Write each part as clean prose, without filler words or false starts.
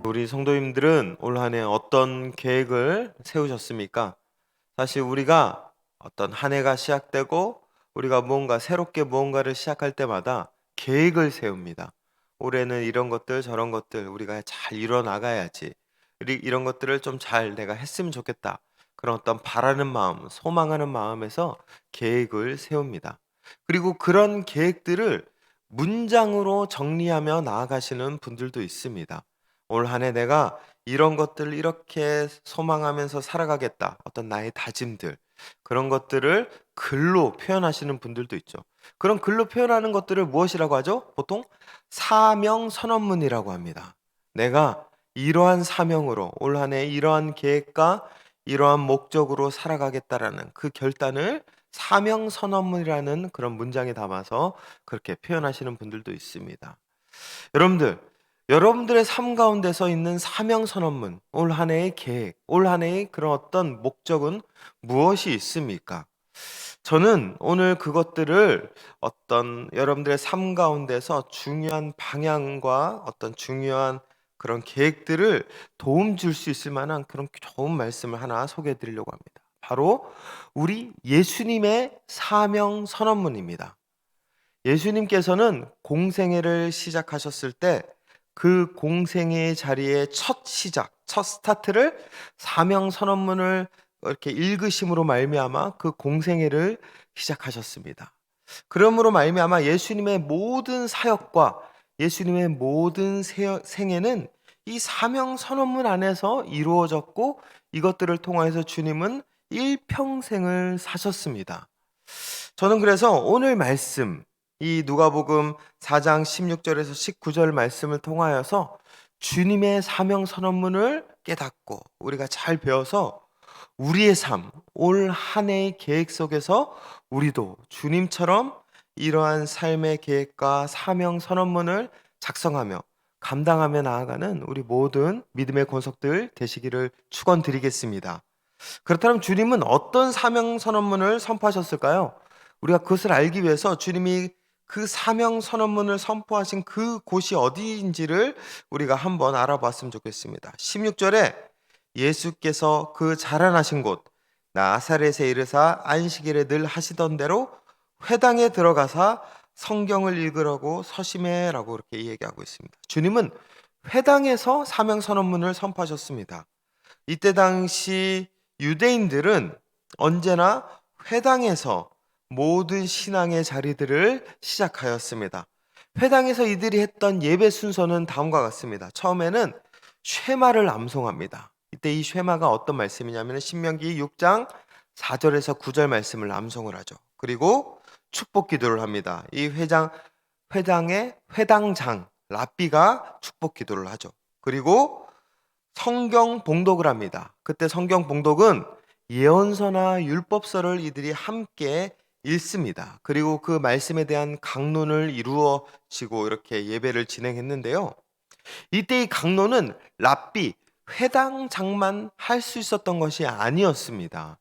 우리 성도님들은 올 한 해 어떤 계획을 세우셨습니까? 사실 우리가 어떤 한 해가 시작되고 우리가 무언가 새롭게 무언가를 시작할 때마다 계획을 세웁니다. 올해는 이런 것들 저런 것들 우리가 잘 이뤄 나가야지. 이런 것들을 좀 잘 내가 했으면 좋겠다. 그런 어떤 바라는 마음, 소망하는 마음에서 계획을 세웁니다. 그리고 그런 계획들을 문장으로 정리하며 나아가시는 분들도 있습니다. 올 한 해 내가 이런 것들을 이렇게 소망하면서 살아가겠다. 어떤 나의 다짐들, 그런 것들을 글로 표현하시는 분들도 있죠. 그런 글로 표현하는 것들을 무엇이라고 하죠? 보통 사명 선언문이라고 합니다. 내가 이러한 사명으로 올 한 해 이러한 계획과 이러한 목적으로 살아가겠다라는 그 결단을 사명 선언문이라는 그런 문장에 담아서 그렇게 표현하시는 분들도 있습니다. 여러분들, 여러분들의 삶 가운데서 있는 사명 선언문, 올 한 해의 계획, 올 한 해의 그런 어떤 목적은 무엇이 있습니까? 저는 오늘 그것들을 어떤 여러분들의 삶 가운데서 중요한 방향과 어떤 중요한 그런 계획들을 도움 줄 수 있을 만한 그런 좋은 말씀을 하나 소개해 드리려고 합니다. 바로 우리 예수님의 사명 선언문입니다. 예수님께서는 공생애를 시작하셨을 때 그 공생애의 자리의 첫 시작, 첫 스타트를 사명 선언문을 이렇게 읽으심으로 말미암아 그 공생애를 시작하셨습니다. 그러므로 말미암아 예수님의 모든 사역과 예수님의 모든 생애는 이 사명 선언문 안에서 이루어졌고 이것들을 통해서 주님은 일평생을 사셨습니다. 저는 그래서 오늘 말씀 이 누가복음 4장 16절에서 19절 말씀을 통하여서 주님의 사명 선언문을 깨닫고 우리가 잘 배워서 우리의 삶, 올 한 해의 계획 속에서 우리도 주님처럼 이러한 삶의 계획과 사명 선언문을 작성하며 감당하며 나아가는 우리 모든 믿음의 권속들 되시기를 축원드리겠습니다. 그렇다면 주님은 어떤 사명 선언문을 선포하셨을까요? 우리가 그것을 알기 위해서 주님이 그 사명 선언문을 선포하신 그 곳이 어디인지를 우리가 한번 알아봤으면 좋겠습니다. 16절에 예수께서 그 자라나신 곳 나사렛에 이르사 안식일에 늘 하시던 대로 회당에 들어가사 성경을 읽으라고 서심해라고 그렇게 얘기하고 있습니다. 주님은 회당에서 사명 선언문을 선포하셨습니다. 이때 당시 유대인들은 언제나 회당에서 모든 신앙의 자리들을 시작하였습니다. 회당에서 이들이 했던 예배 순서는 다음과 같습니다. 처음에는 쉐마를 암송합니다. 이때 이 쉐마가 어떤 말씀이냐면 신명기 6장 4절에서 9절 말씀을 암송을 하죠. 그리고 축복 기도를 합니다. 이 회당의 회당장 랍비가 축복 기도를 하죠. 그리고 성경 봉독을 합니다. 그때 성경 봉독은 예언서나 율법서를 이들이 함께 읽습니다. 그리고 그 말씀에 대한 강론을 이루어지고 이렇게 예배를 진행했는데요. 이때 이 강론은 랍비, 회당장만 할 수 있었던 것이 아니었습니다.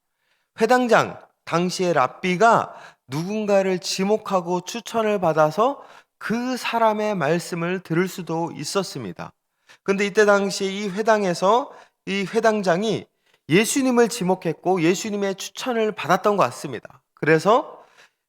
회당장, 당시의 랍비가 누군가를 지목하고 추천을 받아서 그 사람의 말씀을 들을 수도 있었습니다. 근데 이때 당시에 이 회당에서 이 회당장이 예수님을 지목했고 예수님의 추천을 받았던 것 같습니다. 그래서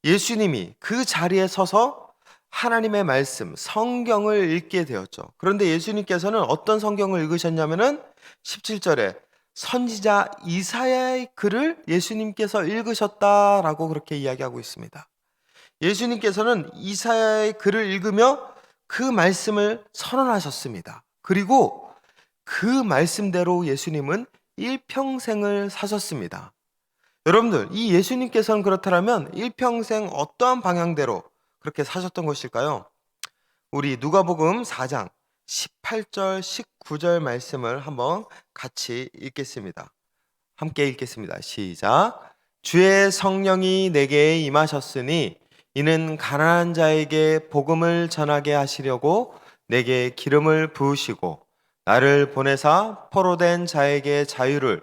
예수님이 그 자리에 서서 하나님의 말씀, 성경을 읽게 되었죠. 그런데 예수님께서는 어떤 성경을 읽으셨냐면은 17절에 선지자 이사야의 글을 예수님께서 읽으셨다라고 그렇게 이야기하고 있습니다. 예수님께서는 이사야의 글을 읽으며 그 말씀을 선언하셨습니다. 그리고 그 말씀대로 예수님은 일평생을 사셨습니다. 여러분들, 이 예수님께서는 그렇다면 일평생 어떠한 방향대로 그렇게 사셨던 것일까요? 우리 누가복음 4장 18절, 19절 말씀을 한번 같이 읽겠습니다. 함께 읽겠습니다. 시작. 주의 성령이 내게 임하셨으니 이는 가난한 자에게 복음을 전하게 하시려고 내게 기름을 부으시고 나를 보내사 포로된 자에게 자유를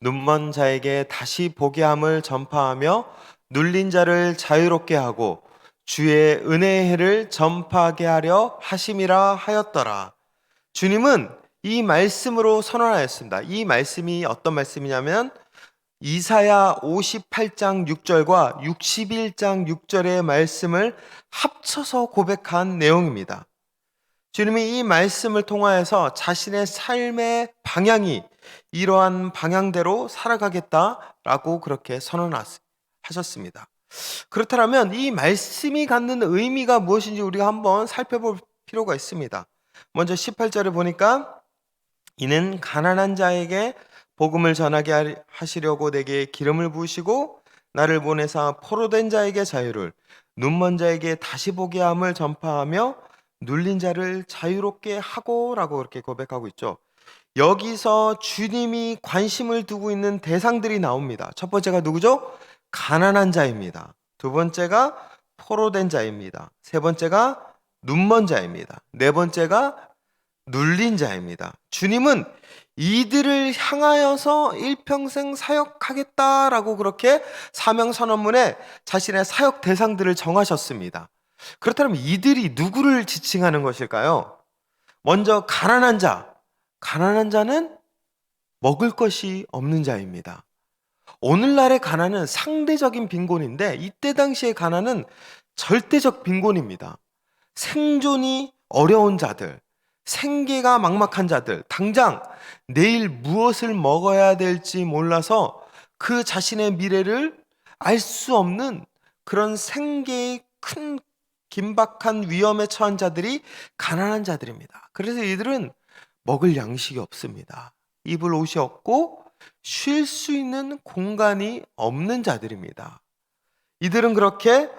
눈먼 자에게 다시 보게 함을 전파하며 눌린 자를 자유롭게 하고 주의 은혜의 해를 전파하게 하려 하심이라 하였더라. 주님은 이 말씀으로 선언하였습니다. 이 말씀이 어떤 말씀이냐면 이사야 58장 6절과 61장 6절의 말씀을 합쳐서 고백한 내용입니다. 주님이 이 말씀을 통하여서 자신의 삶의 방향이 이러한 방향대로 살아가겠다라고 그렇게 선언하셨습니다. 그렇다면 이 말씀이 갖는 의미가 무엇인지 우리가 한번 살펴볼 필요가 있습니다. 먼저 18절을 보니까 이는 가난한 자에게 복음을 전하게 하시려고 내게 기름을 부으시고 나를 보내사 포로된 자에게 자유를, 눈먼 자에게 다시 보게 함을 전파하며 눌린 자를 자유롭게 하고라고 그렇게 고백하고 있죠. 여기서 주님이 관심을 두고 있는 대상들이 나옵니다. 첫 번째가 누구죠? 가난한 자입니다. 두 번째가 포로된 자입니다. 세 번째가 눈먼 자입니다. 네 번째가 눌린 자입니다. 주님은 이들을 향하여서 일평생 사역하겠다라고 그렇게 사명선언문에 자신의 사역 대상들을 정하셨습니다. 그렇다면 이들이 누구를 지칭하는 것일까요? 먼저 가난한 자. 가난한 자는 먹을 것이 없는 자입니다. 오늘날의 가난은 상대적인 빈곤인데 이때 당시의 가난은 절대적 빈곤입니다. 생존이 어려운 자들, 생계가 막막한 자들, 당장 내일 무엇을 먹어야 될지 몰라서 그 자신의 미래를 알 수 없는 그런 생계의 큰 긴박한 위험에 처한 자들이 가난한 자들입니다. 그래서 이들은 먹을 양식이 없습니다. 입을 옷이 없고 쉴 수 있는 공간이 없는 자들입니다. 이들은 그렇게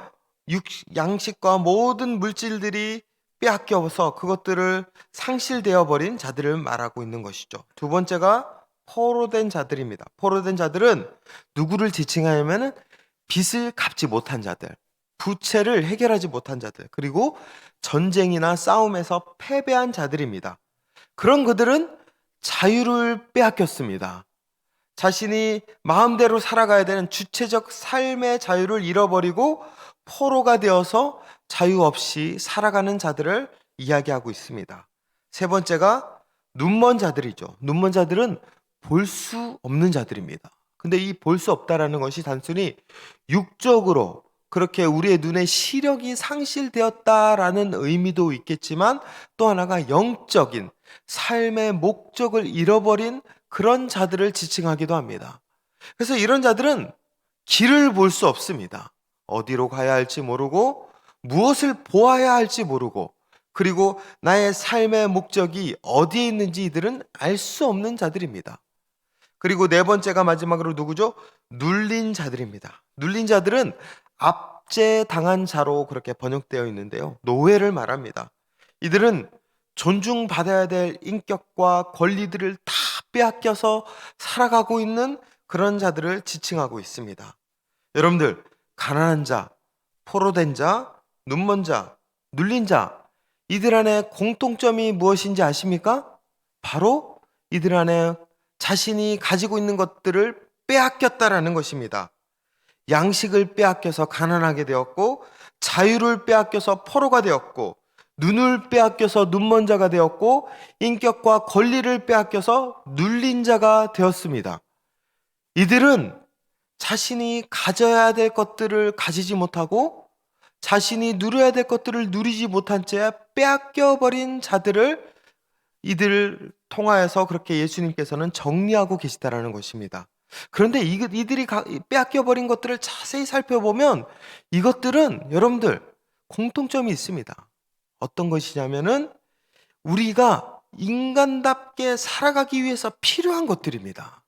양식과 모든 물질들이 빼앗겨서 그것들을 상실되어 버린 자들을 말하고 있는 것이죠. 두 번째가 포로된 자들입니다. 포로된 자들은 누구를 지칭하냐면 빚을 갚지 못한 자들, 부채를 해결하지 못한 자들, 그리고 전쟁이나 싸움에서 패배한 자들입니다. 그런 그들은 자유를 빼앗겼습니다. 자신이 마음대로 살아가야 되는 주체적 삶의 자유를 잃어버리고 포로가 되어서 자유 없이 살아가는 자들을 이야기하고 있습니다. 세 번째가 눈먼 자들이죠. 눈먼 자들은 볼 수 없는 자들입니다. 근데 이 볼 수 없다라는 것이 단순히 육적으로 그렇게 우리의 눈의 시력이 상실되었다라는 의미도 있겠지만 또 하나가 영적인 삶의 목적을 잃어버린 그런 자들을 지칭하기도 합니다. 그래서 이런 자들은 길을 볼 수 없습니다. 어디로 가야 할지 모르고 무엇을 보아야 할지 모르고 그리고 나의 삶의 목적이 어디에 있는지 이들은 알 수 없는 자들입니다. 그리고 네 번째가 마지막으로 누구죠? 눌린 자들입니다. 눌린 자들은 압제당한 자로 그렇게 번역되어 있는데요. 노예를 말합니다. 이들은 존중받아야 될 인격과 권리들을 다 빼앗겨서 살아가고 있는 그런 자들을 지칭하고 있습니다. 여러분들, 가난한 자, 포로된 자, 눈먼 자, 눌린 자, 이들 안에 공통점이 무엇인지 아십니까? 바로 이들 안에 자신이 가지고 있는 것들을 빼앗겼다라는 것입니다. 양식을 빼앗겨서 가난하게 되었고, 자유를 빼앗겨서 포로가 되었고, 눈을 빼앗겨서 눈먼 자가 되었고, 인격과 권리를 빼앗겨서 눌린 자가 되었습니다. 이들은 자신이 가져야 될 것들을 가지지 못하고 자신이 누려야 될 것들을 누리지 못한 채 빼앗겨버린 자들을 이들을 통하여서 그렇게 예수님께서는 정리하고 계시다라는 것입니다. 그런데 이들이 빼앗겨버린 것들을 자세히 살펴보면 이것들은 여러분들 공통점이 있습니다. 어떤 것이냐면은 우리가 인간답게 살아가기 위해서 필요한 것들입니다.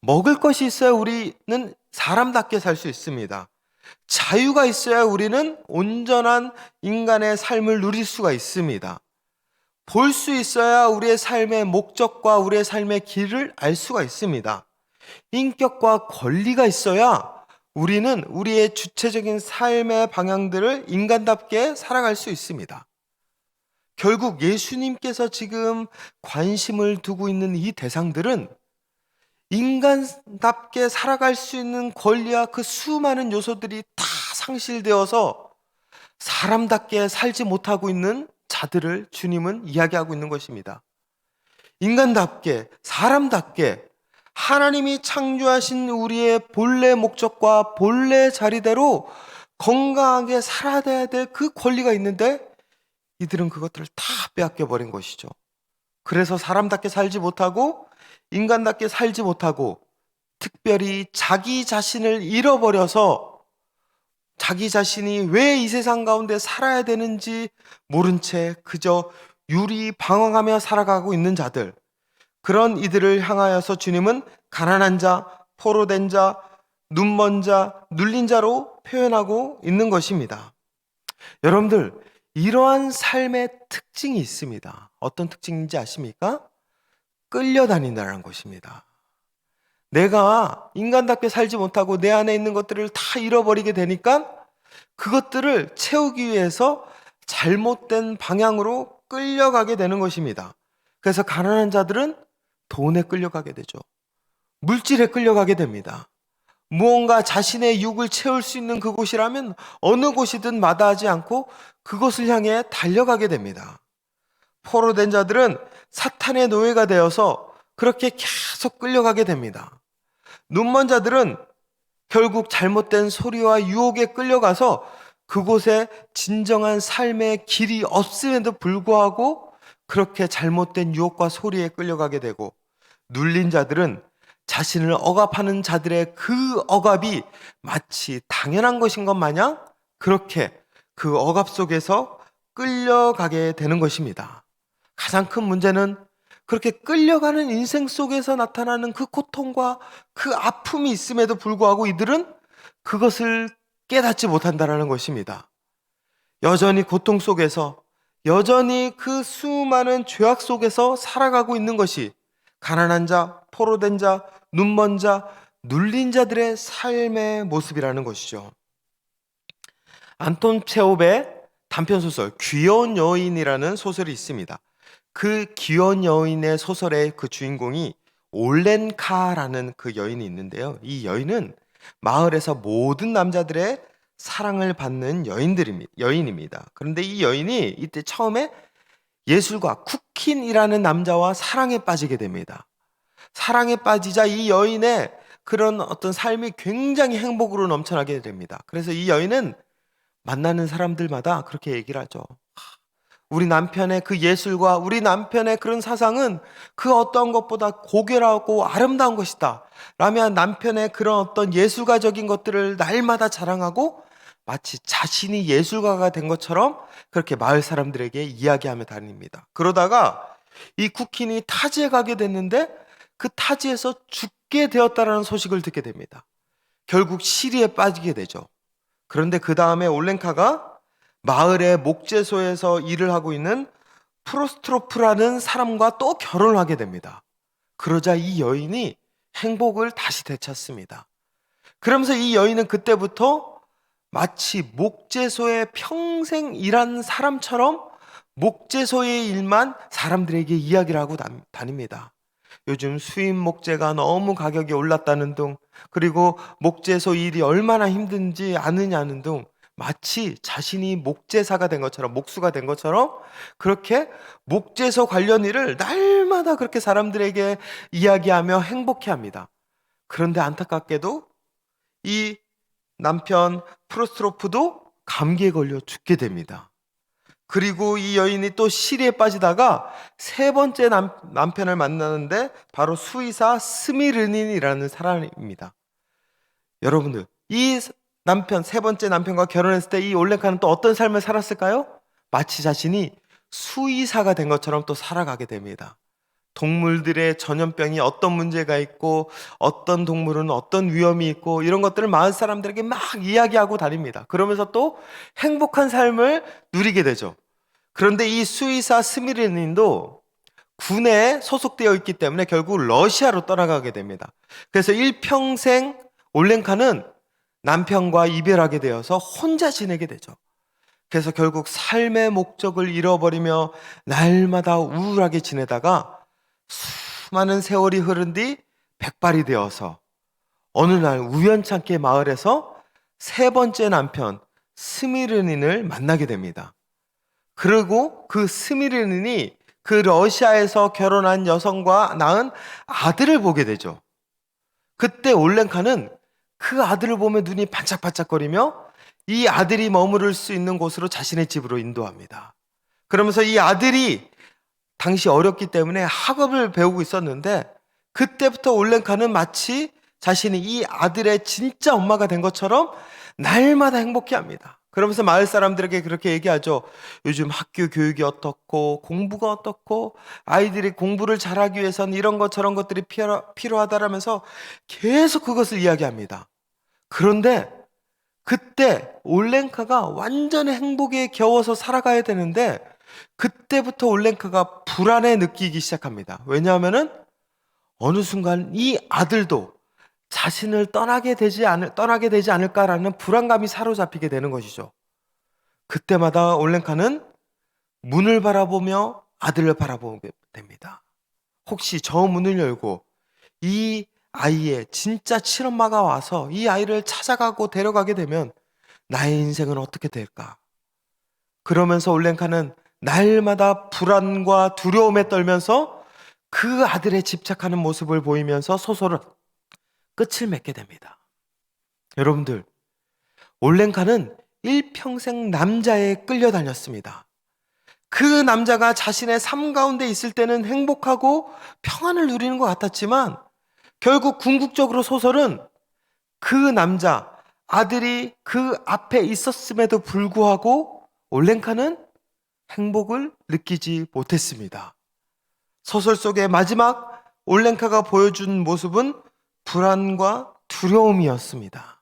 먹을 것이 있어야 우리는 사람답게 살 수 있습니다. 자유가 있어야 우리는 온전한 인간의 삶을 누릴 수가 있습니다. 볼 수 있어야 우리의 삶의 목적과 우리의 삶의 길을 알 수가 있습니다. 인격과 권리가 있어야 우리는 우리의 주체적인 삶의 방향들을 인간답게 살아갈 수 있습니다. 결국 예수님께서 지금 관심을 두고 있는 이 대상들은 인간답게 살아갈 수 있는 권리와 그 수많은 요소들이 다 상실되어서 사람답게 살지 못하고 있는 자들을 주님은 이야기하고 있는 것입니다. 인간답게, 사람답게 하나님이 창조하신 우리의 본래 목적과 본래 자리대로 건강하게 살아야 될 그 권리가 있는데 이들은 그것들을 다 빼앗겨 버린 것이죠. 그래서 사람답게 살지 못하고 인간답게 살지 못하고 특별히 자기 자신을 잃어버려서 자기 자신이 왜 이 세상 가운데 살아야 되는지 모른 채 그저 유리방황하며 살아가고 있는 자들, 그런 이들을 향하여서 주님은 가난한 자, 포로된 자, 눈먼 자, 눌린 자로 표현하고 있는 것입니다. 여러분들, 이러한 삶의 특징이 있습니다. 어떤 특징인지 아십니까? 끌려다닌다는 것입니다. 내가 인간답게 살지 못하고 내 안에 있는 것들을 다 잃어버리게 되니까 그것들을 채우기 위해서 잘못된 방향으로 끌려가게 되는 것입니다. 그래서 가난한 자들은 돈에 끌려가게 되죠. 물질에 끌려가게 됩니다. 무언가 자신의 육을 채울 수 있는 그곳이라면 어느 곳이든 마다하지 않고 그곳을 향해 달려가게 됩니다. 포로된 자들은 사탄의 노예가 되어서 그렇게 계속 끌려가게 됩니다. 눈먼 자들은 결국 잘못된 소리와 유혹에 끌려가서 그곳에 진정한 삶의 길이 없음에도 불구하고 그렇게 잘못된 유혹과 소리에 끌려가게 되고, 눌린 자들은 자신을 억압하는 자들의 그 억압이 마치 당연한 것인 것 마냥 그렇게 그 억압 속에서 끌려가게 되는 것입니다. 가장 큰 문제는 그렇게 끌려가는 인생 속에서 나타나는 그 고통과 그 아픔이 있음에도 불구하고 이들은 그것을 깨닫지 못한다는 것입니다. 여전히 고통 속에서, 여전히 그 수많은 죄악 속에서 살아가고 있는 것이 가난한 자, 포로된 자, 눈먼 자, 눌린 자들의 삶의 모습이라는 것이죠. 안톤 체홉의 단편소설 귀여운 여인이라는 소설이 있습니다. 그 귀여운 여인의 소설의 그 주인공이 올렌카라는 그 여인이 있는데요. 이 여인은 마을에서 모든 남자들의 사랑을 받는 여인입니다. 그런데 이 여인이 이때 처음에 예술가 쿠킨이라는 남자와 사랑에 빠지게 됩니다. 사랑에 빠지자 이 여인의 그런 어떤 삶이 굉장히 행복으로 넘쳐나게 됩니다. 그래서 이 여인은 만나는 사람들마다 그렇게 얘기를 하죠. 우리 남편의 그 예술과 우리 남편의 그런 사상은 그 어떤 것보다 고결하고 아름다운 것이다 라며 남편의 그런 어떤 예술가적인 것들을 날마다 자랑하고 마치 자신이 예술가가 된 것처럼 그렇게 마을 사람들에게 이야기하며 다닙니다. 그러다가 이 쿠킨이 타지에 가게 됐는데 그 타지에서 죽게 되었다라는 소식을 듣게 됩니다. 결국 시리에 빠지게 되죠. 그런데 그 다음에 올렌카가 마을의 목재소에서 일을 하고 있는 프로스트로프라는 사람과 또 결혼을 하게 됩니다. 그러자 이 여인이 행복을 다시 되찾습니다. 그러면서 이 여인은 그때부터 마치 목재소에 평생 일한 사람처럼 목재소의 일만 사람들에게 이야기를 하고 다닙니다. 요즘 수입 목재가 너무 가격이 올랐다는 등, 그리고 목재소 일이 얼마나 힘든지 아느냐는 등, 마치 자신이 목재사가 된 것처럼, 목수가 된 것처럼 그렇게 목재소 관련 일을 날마다 그렇게 사람들에게 이야기하며 행복해합니다. 그런데 안타깝게도 이 남편 프로스트로프도 감기에 걸려 죽게 됩니다. 그리고 이 여인이 또 시리에 빠지다가 세 번째 남편을 만나는데 바로 수의사 스미르닌이라는 사람입니다. 여러분들, 이 남편, 세 번째 남편과 결혼했을 때 이 올렌카는 또 어떤 삶을 살았을까요? 마치 자신이 수의사가 된 것처럼 또 살아가게 됩니다. 동물들의 전염병이 어떤 문제가 있고 어떤 동물은 어떤 위험이 있고 이런 것들을 마을 사람들에게 막 이야기하고 다닙니다. 그러면서 또 행복한 삶을 누리게 되죠. 그런데 이 수의사 스미르닌도 군에 소속되어 있기 때문에 결국 러시아로 떠나가게 됩니다. 그래서 일평생 올렌카는 남편과 이별하게 되어서 혼자 지내게 되죠. 그래서 결국 삶의 목적을 잃어버리며 날마다 우울하게 지내다가 수많은 세월이 흐른 뒤 백발이 되어서 어느 날 우연찮게 마을에서 세 번째 남편 스미르닌을 만나게 됩니다. 그리고 그 스미르닌이 그 러시아에서 결혼한 여성과 낳은 아들을 보게 되죠. 그때 올렌카는 그 아들을 보며 눈이 반짝반짝거리며 이 아들이 머무를 수 있는 곳으로 자신의 집으로 인도합니다. 그러면서 이 아들이 당시 어렸기 때문에 학업을 배우고 있었는데 그때부터 올렌카는 마치 자신이 이 아들의 진짜 엄마가 된 것처럼 날마다 행복해합니다. 그러면서 마을 사람들에게 그렇게 얘기하죠. 요즘 학교 교육이 어떻고 공부가 어떻고 아이들이 공부를 잘하기 위해선 이런 것 저런 것들이 필요하다라면서 계속 그것을 이야기합니다. 그런데 그때 올렌카가 완전히 행복에 겨워서 살아가야 되는데 그때부터 올렌카가 불안해 느끼기 시작합니다. 왜냐하면은 어느 순간 이 아들도 자신을 떠나게 되지 않을까라는 불안감이 사로잡히게 되는 것이죠. 그때마다 올렌카는 문을 바라보며 아들을 바라보게 됩니다. 혹시 저 문을 열고 이 아이의 진짜 친엄마가 와서 이 아이를 찾아가고 데려가게 되면 나의 인생은 어떻게 될까? 그러면서 올렌카는 날마다 불안과 두려움에 떨면서 그 아들에 집착하는 모습을 보이면서 소설은 끝을 맺게 됩니다. 여러분들, 올렌카는 일평생 남자에 끌려다녔습니다. 그 남자가 자신의 삶 가운데 있을 때는 행복하고 평안을 누리는 것 같았지만 결국 궁극적으로 소설은 그 남자, 아들이 그 앞에 있었음에도 불구하고 올렌카는 행복을 느끼지 못했습니다. 소설 속의 마지막 올렌카가 보여준 모습은 불안과 두려움이었습니다.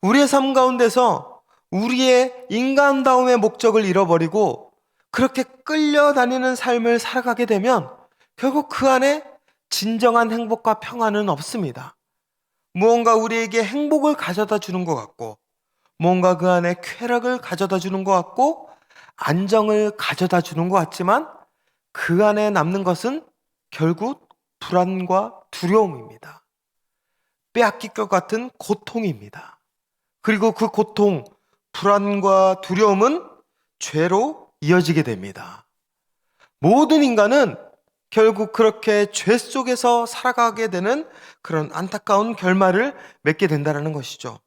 우리의 삶 가운데서 우리의 인간다움의 목적을 잃어버리고 그렇게 끌려다니는 삶을 살아가게 되면 결국 그 안에 진정한 행복과 평안은 없습니다. 무언가 우리에게 행복을 가져다 주는 것 같고 뭔가 그 안에 쾌락을 가져다 주는 것 같고 안정을 가져다 주는 것 같지만 그 안에 남는 것은 결국 불안과 두려움입니다. 빼앗길 것 같은 고통입니다. 그리고 그 고통, 불안과 두려움은 죄로 이어지게 됩니다. 모든 인간은 결국 그렇게 죄 속에서 살아가게 되는 그런 안타까운 결말을 맺게 된다는 것이죠.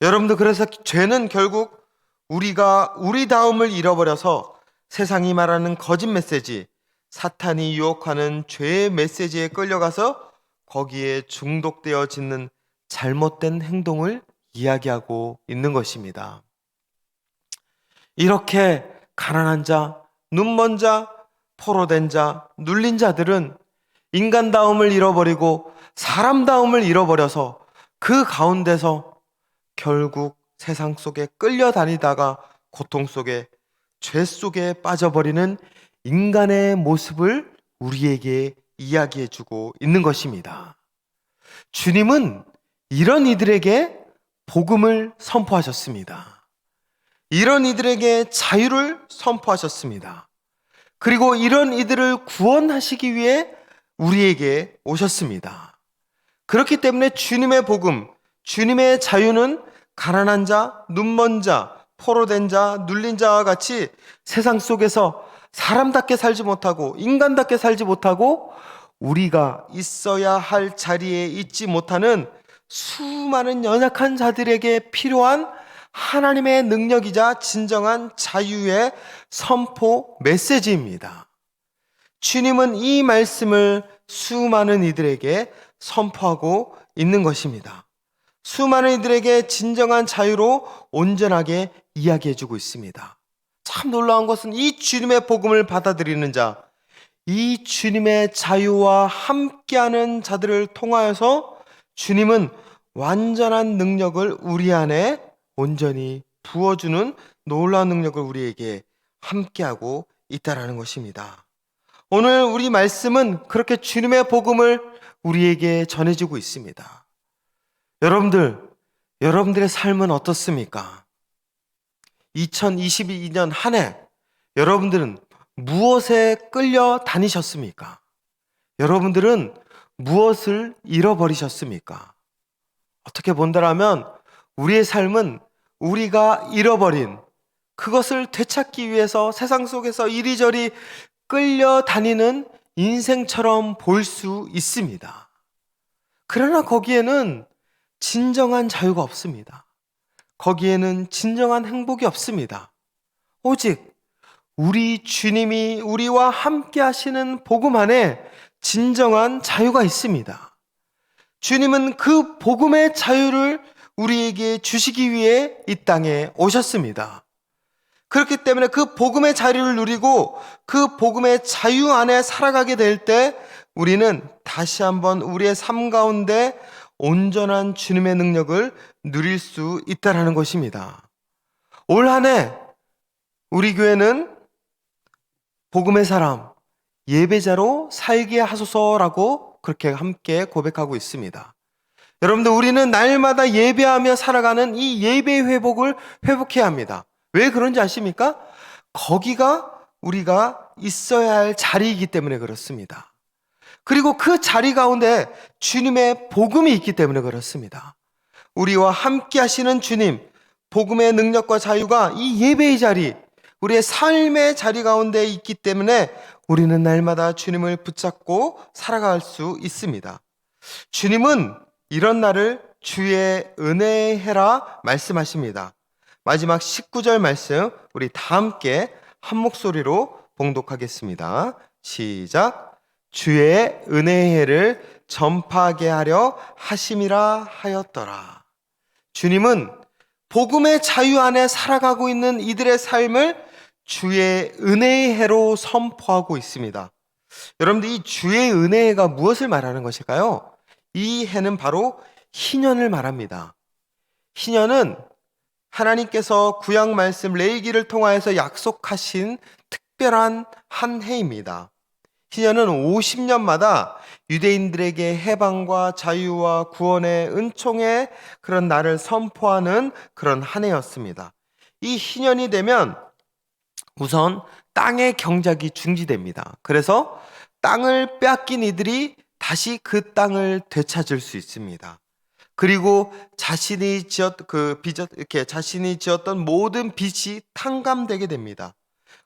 여러분들, 그래서 죄는 결국 우리가 우리다움을 잃어버려서 세상이 말하는 거짓 메시지, 사탄이 유혹하는 죄의 메시지에 끌려가서 거기에 중독되어 짓는 잘못된 행동을 이야기하고 있는 것입니다. 이렇게 가난한 자, 눈먼 자, 포로된 자, 눌린 자들은 인간다움을 잃어버리고 사람다움을 잃어버려서 그 가운데서 결국 세상 속에 끌려다니다가 고통 속에 죄 속에 빠져버리는 인간의 모습을 우리에게 이야기해주고 있는 것입니다. 주님은 이런 이들에게 복음을 선포하셨습니다. 이런 이들에게 자유를 선포하셨습니다. 그리고 이런 이들을 구원하시기 위해 우리에게 오셨습니다. 그렇기 때문에 주님의 복음, 주님의 자유는 가난한 자, 눈먼 자, 포로된 자, 눌린 자와 같이 세상 속에서 사람답게 살지 못하고 인간답게 살지 못하고 우리가 있어야 할 자리에 있지 못하는 수많은 연약한 자들에게 필요한 하나님의 능력이자 진정한 자유의 선포 메시지입니다. 주님은 이 말씀을 수많은 이들에게 선포하고 있는 것입니다. 수많은 이들에게 진정한 자유로 온전하게 이야기해주고 있습니다. 참 놀라운 것은 이 주님의 복음을 받아들이는 자, 이 주님의 자유와 함께하는 자들을 통하여서 주님은 완전한 능력을 우리 안에 온전히 부어주는 놀라운 능력을 우리에게 함께하고 있다는 것입니다. 오늘 우리 말씀은 그렇게 주님의 복음을 우리에게 전해주고 있습니다. 여러분들의 삶은 어떻습니까? 2022년 한 해 여러분들은 무엇에 끌려 다니셨습니까? 여러분들은 무엇을 잃어버리셨습니까? 어떻게 본다라면 우리의 삶은 우리가 잃어버린 그것을 되찾기 위해서 세상 속에서 이리저리 끌려다니는 인생처럼 볼 수 있습니다. 그러나 거기에는 진정한 자유가 없습니다. 거기에는 진정한 행복이 없습니다. 오직 우리 주님이 우리와 함께 하시는 복음 안에 진정한 자유가 있습니다. 주님은 그 복음의 자유를 우리에게 주시기 위해 이 땅에 오셨습니다. 그렇기 때문에 그 복음의 자유를 누리고 그 복음의 자유 안에 살아가게 될 때 우리는 다시 한번 우리의 삶 가운데 온전한 주님의 능력을 누릴 수 있다는 것입니다. 올 한 해 우리 교회는 복음의 사람, 예배자로 살게 하소서라고 그렇게 함께 고백하고 있습니다. 여러분들, 우리는 날마다 예배하며 살아가는 이 예배의 회복을 회복해야 합니다. 왜 그런지 아십니까? 거기가 우리가 있어야 할 자리이기 때문에 그렇습니다. 그리고 그 자리 가운데 주님의 복음이 있기 때문에 그렇습니다. 우리와 함께 하시는 주님, 복음의 능력과 자유가 이 예배의 자리, 우리의 삶의 자리 가운데 있기 때문에 우리는 날마다 주님을 붙잡고 살아갈 수 있습니다. 주님은 이런 날을 주의 은혜의 해라 말씀하십니다. 마지막 19절 말씀 우리 다 함께 한 목소리로 봉독하겠습니다. 시작. 주의 은혜의 해를 전파하게 하려 하심이라 하였더라. 주님은 복음의 자유 안에 살아가고 있는 이들의 삶을 주의 은혜의 해로 선포하고 있습니다. 여러분들, 이 주의 은혜의 해가 무엇을 말하는 것일까요? 이 해는 바로 희년을 말합니다. 희년은 하나님께서 구약 말씀 레위기를 통하여서 약속하신 특별한 한 해입니다. 희년은 50년마다 유대인들에게 해방과 자유와 구원의 은총의 그런 날을 선포하는 그런 한 해였습니다. 이 희년이 되면 우선 땅의 경작이 중지됩니다. 그래서 땅을 빼앗긴 이들이 다시 그 땅을 되찾을 수 있습니다. 그리고 자신이 지었던 모든 빚이 탕감되게 됩니다.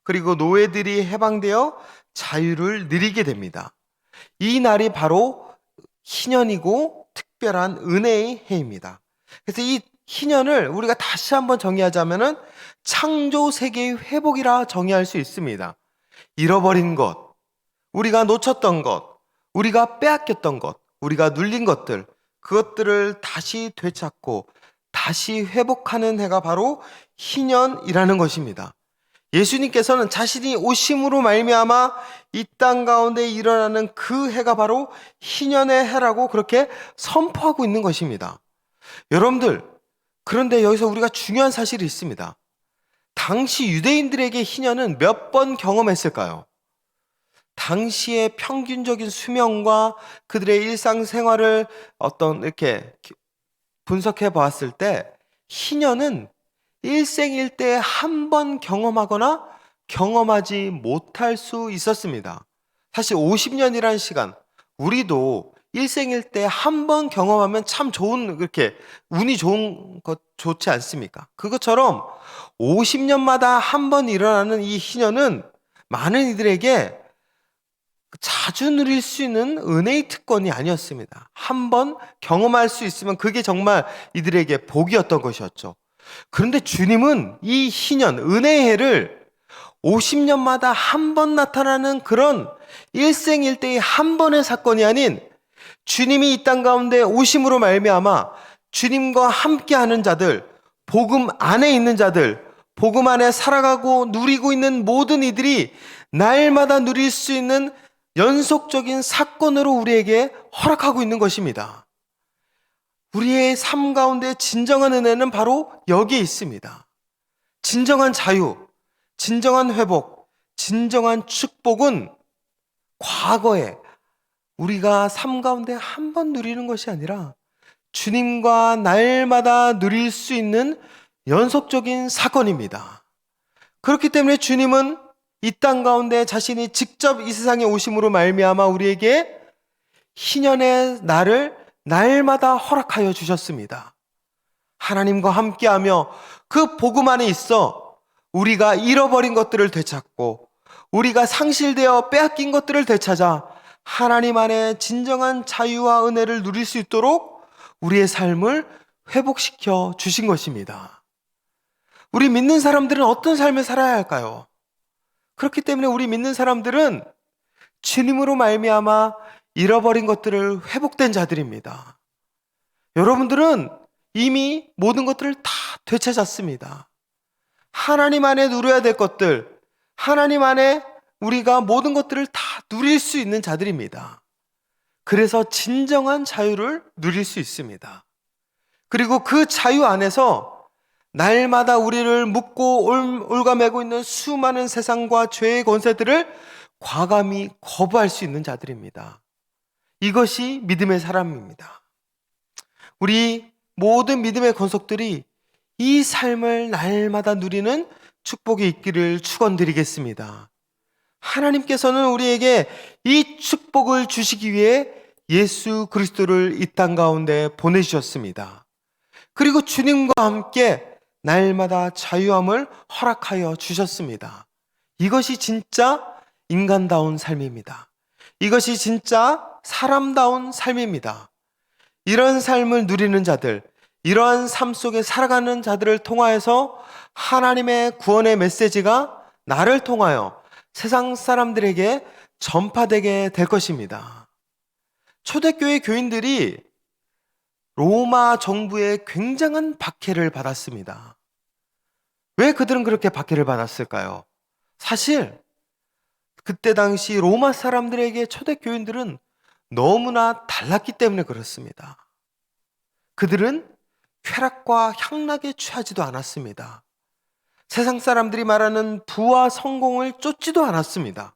그리고 노예들이 해방되어 자유를 누리게 됩니다. 이 날이 바로 희년이고 특별한 은혜의 해입니다. 그래서 이 희년을 우리가 다시 한번 정의하자면은 창조 세계의 회복이라 정의할 수 있습니다. 잃어버린 것, 우리가 놓쳤던 것, 우리가 빼앗겼던 것, 우리가 눌린 것들, 그것들을 다시 되찾고 다시 회복하는 해가 바로 희년이라는 것입니다. 예수님께서는 자신이 오심으로 말미암아 이 땅 가운데 일어나는 그 해가 바로 희년의 해라고 그렇게 선포하고 있는 것입니다. 여러분들, 그런데 여기서 우리가 중요한 사실이 있습니다. 당시 유대인들에게 희년은 몇 번 경험했을까요? 당시의 평균적인 수명과 그들의 일상생활을 이렇게 분석해 보았을 때 희년은 일생일대에 한 번 경험하거나 경험하지 못할 수 있었습니다. 사실 50년이라는 시간, 우리도 일생일대에 한 번 경험하면 참 그렇게 운이 좋은 것 좋지 않습니까? 그것처럼 50년마다 한 번 일어나는 이 희년은 많은 이들에게 자주 누릴 수 있는 은혜의 특권이 아니었습니다. 한 번 경험할 수 있으면 그게 정말 이들에게 복이었던 것이었죠. 그런데 주님은 이 희년, 은혜의 해를 50년마다 한 번 나타나는 그런 일생일대의 한 번의 사건이 아닌 주님이 이 땅 가운데 오심으로 말미암아 주님과 함께하는 자들, 복음 안에 있는 자들, 복음 안에 살아가고 누리고 있는 모든 이들이 날마다 누릴 수 있는 연속적인 사건으로 우리에게 허락하고 있는 것입니다. 우리의 삶 가운데 진정한 은혜는 바로 여기에 있습니다. 진정한 자유, 진정한 회복, 진정한 축복은 과거에 우리가 삶 가운데 한 번 누리는 것이 아니라 주님과 날마다 누릴 수 있는 연속적인 사건입니다. 그렇기 때문에 주님은 이 땅 가운데 자신이 직접 이 세상에 오심으로 말미암아 우리에게 희년의 날을 날마다 허락하여 주셨습니다. 하나님과 함께하며 그 복음 안에 있어 우리가 잃어버린 것들을 되찾고 우리가 상실되어 빼앗긴 것들을 되찾아 하나님 안에 진정한 자유와 은혜를 누릴 수 있도록 우리의 삶을 회복시켜 주신 것입니다. 우리 믿는 사람들은 어떤 삶을 살아야 할까요? 그렇기 때문에 우리 믿는 사람들은 주님으로 말미암아 잃어버린 것들을 회복된 자들입니다. 여러분들은 이미 모든 것들을 다 되찾았습니다. 하나님 안에 누려야 될 것들, 하나님 안에 우리가 모든 것들을 다 누릴 수 있는 자들입니다. 그래서 진정한 자유를 누릴 수 있습니다. 그리고 그 자유 안에서 날마다 우리를 묶고 올가매고 있는 수많은 세상과 죄의 권세들을 과감히 거부할 수 있는 자들입니다. 이것이 믿음의 사람입니다. 우리 모든 믿음의 권속들이 이 삶을 날마다 누리는 축복이 있기를 축원드리겠습니다. 하나님께서는 우리에게 이 축복을 주시기 위해 예수 그리스도를 이 땅 가운데 보내주셨습니다. 그리고 주님과 함께 날마다 자유함을 허락하여 주셨습니다. 이것이 진짜 인간다운 삶입니다. 이것이 진짜 사람다운 삶입니다. 이런 삶을 누리는 자들, 이러한 삶 속에 살아가는 자들을 통하여서 하나님의 구원의 메시지가 나를 통하여 세상 사람들에게 전파되게 될 것입니다. 초대교회 교인들이 로마 정부의 굉장한 박해를 받았습니다. 왜 그들은 그렇게 박해를 받았을까요? 사실 그때 당시 로마 사람들에게 초대교인들은 너무나 달랐기 때문에 그렇습니다. 그들은 쾌락과 향락에 취하지도 않았습니다. 세상 사람들이 말하는 부와 성공을 쫓지도 않았습니다.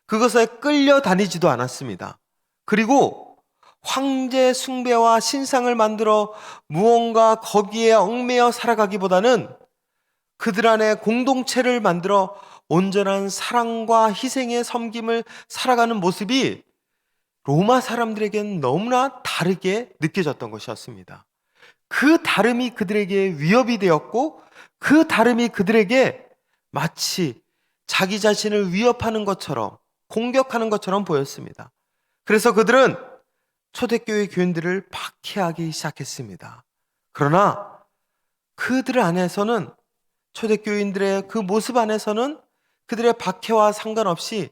그것에 끌려다니지도 않았습니다. 그리고 황제 숭배와 신상을 만들어 무언가 거기에 얽매여 살아가기보다는 그들 안에 공동체를 만들어 온전한 사랑과 희생의 섬김을 살아가는 모습이 로마 사람들에게는 너무나 다르게 느껴졌던 것이었습니다. 그 다름이 그들에게 위협이 되었고 그 다름이 그들에게 마치 자기 자신을 위협하는 것처럼 공격하는 것처럼 보였습니다. 그래서 그들은 초대교회 교인들을 박해하기 시작했습니다. 그러나 그들 안에서는 초대교인들의 그 모습 안에서는 그들의 박해와 상관없이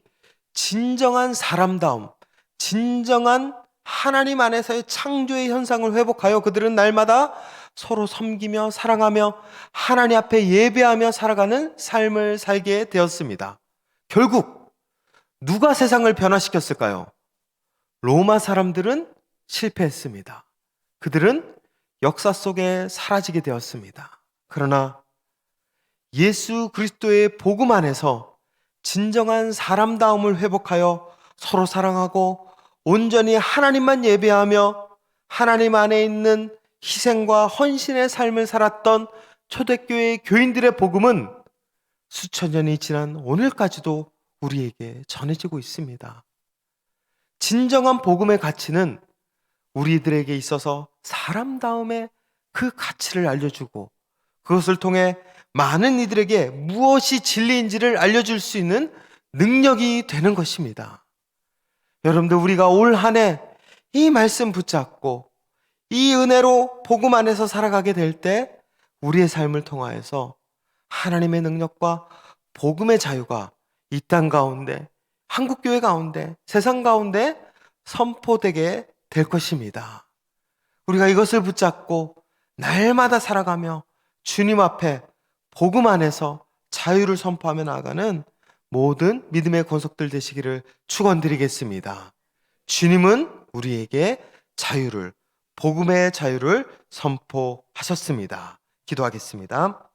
진정한 사람다움, 진정한 하나님 안에서의 창조의 현상을 회복하여 그들은 날마다 서로 섬기며 사랑하며 하나님 앞에 예배하며 살아가는 삶을 살게 되었습니다. 결국 누가 세상을 변화시켰을까요? 로마 사람들은 실패했습니다. 그들은 역사 속에 사라지게 되었습니다. 그러나 예수 그리스도의 복음 안에서 진정한 사람다움을 회복하여 서로 사랑하고 온전히 하나님만 예배하며 하나님 안에 있는 희생과 헌신의 삶을 살았던 초대교회 교인들의 복음은 수천 년이 지난 오늘까지도 우리에게 전해지고 있습니다. 진정한 복음의 가치는 우리들에게 있어서 사람다움의 그 가치를 알려주고 그것을 통해 많은 이들에게 무엇이 진리인지를 알려줄 수 있는 능력이 되는 것입니다. 여러분들, 우리가 올 한 해 이 말씀 붙잡고 이 은혜로 복음 안에서 살아가게 될 때 우리의 삶을 통하여서 하나님의 능력과 복음의 자유가 이 땅 가운데, 한국교회 가운데, 세상 가운데 선포되게 될 것입니다. 우리가 이것을 붙잡고 날마다 살아가며 주님 앞에 복음 안에서 자유를 선포하며 나아가는 모든 믿음의 권속들 되시기를 축원드리겠습니다. 주님은 우리에게 자유를, 복음의 자유를 선포하셨습니다. 기도하겠습니다.